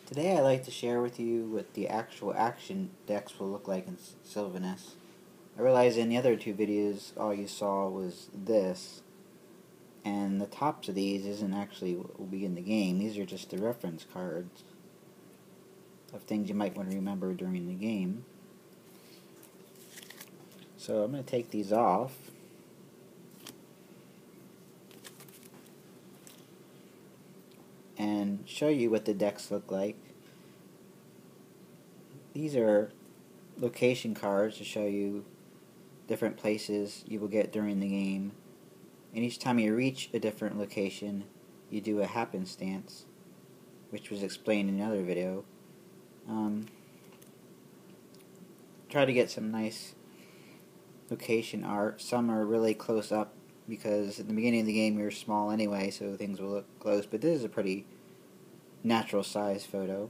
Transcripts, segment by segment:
Today I'd like to share with you what the actual action decks will look like in Silvanus. I realize in the other two videos all you saw was this, and the tops of these isn't actually what will be in the game. These are just the reference cards of things you might want to remember during the game. So I'm going to take these off. And show you what the decks look like. These are location cards to show you different places you will get during the game. And each time you reach a different location, you do a happenstance, which was explained in another video. Try to get some nice location art. Some are really close up because at the beginning of the game you're small anyway, so things will look close, but this is a pretty natural size photo.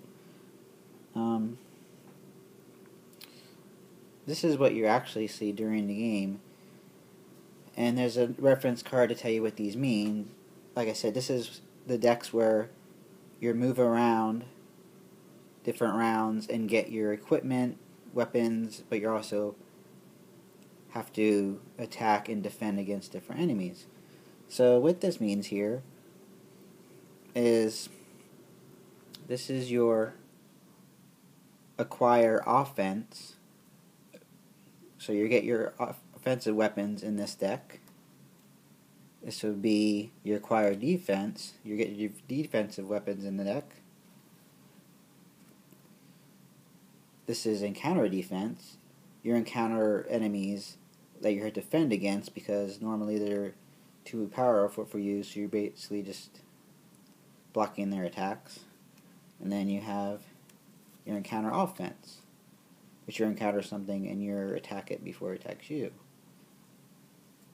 This is what you actually see during the game, and there's a reference card to tell you what these mean. Like I said, this is the decks where you move around different rounds and get your equipment, weapons, but you also have to attack and defend against different enemies. So what this means here is this is your acquire offense. So you get your offensive weapons in this deck. This would be your acquire defense. You get your defensive weapons in the deck. This is encounter defense. You encounter enemies that you have to defend against because normally they're too powerful for you, so you're basically just blocking their attacks. And then you have your encounter offense, which you encounter something and you attack it before it attacks you.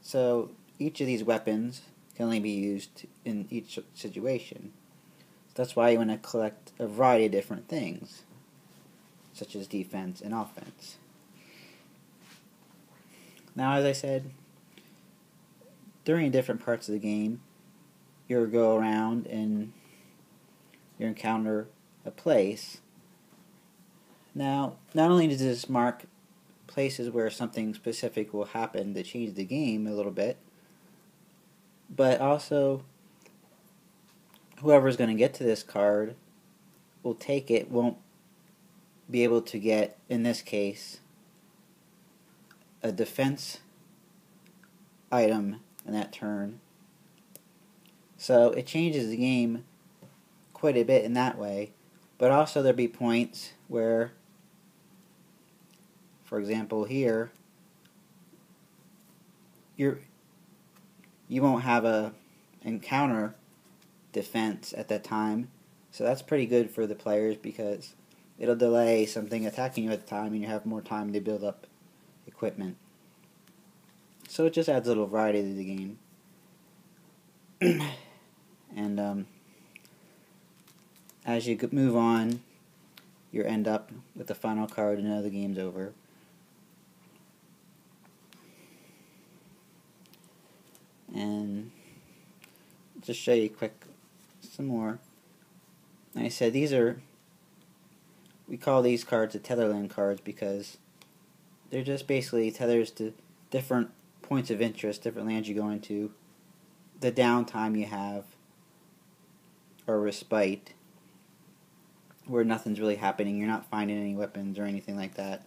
So each of these weapons can only be used in each situation. That's why you want to collect a variety of different things, such as defense and offense. Now, as I said, during different parts of the game, you'll go around and you encounter a place. Now, not only does this mark places where something specific will happen to change the game a little bit, but also whoever's going to get to this card will take it, won't be able to get, in this case, a defense item in that turn. So it changes the game quite a bit in that way, but also there'll be points where, for example here, you won't have a encounter defense at that time, so that's pretty good for the players because it'll delay something attacking you at the time and you have more time to build up equipment. So it just adds a little variety to the game. And as you move on, you end up with the final card and now the game's over. And just show you some more. Like I said, we call these cards the Tetherland cards because they're just basically tethers to different points of interest, different lands you go into, the downtime you have, or respite, where nothing's really happening, you're not finding any weapons or anything like that,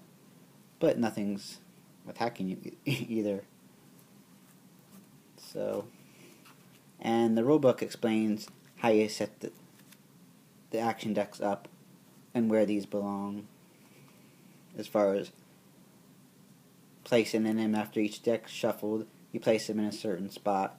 but nothing's attacking you either. So, and the rulebook explains how you set the action decks up and where these belong, as far as placing them after each deck shuffled. You place them in a certain spot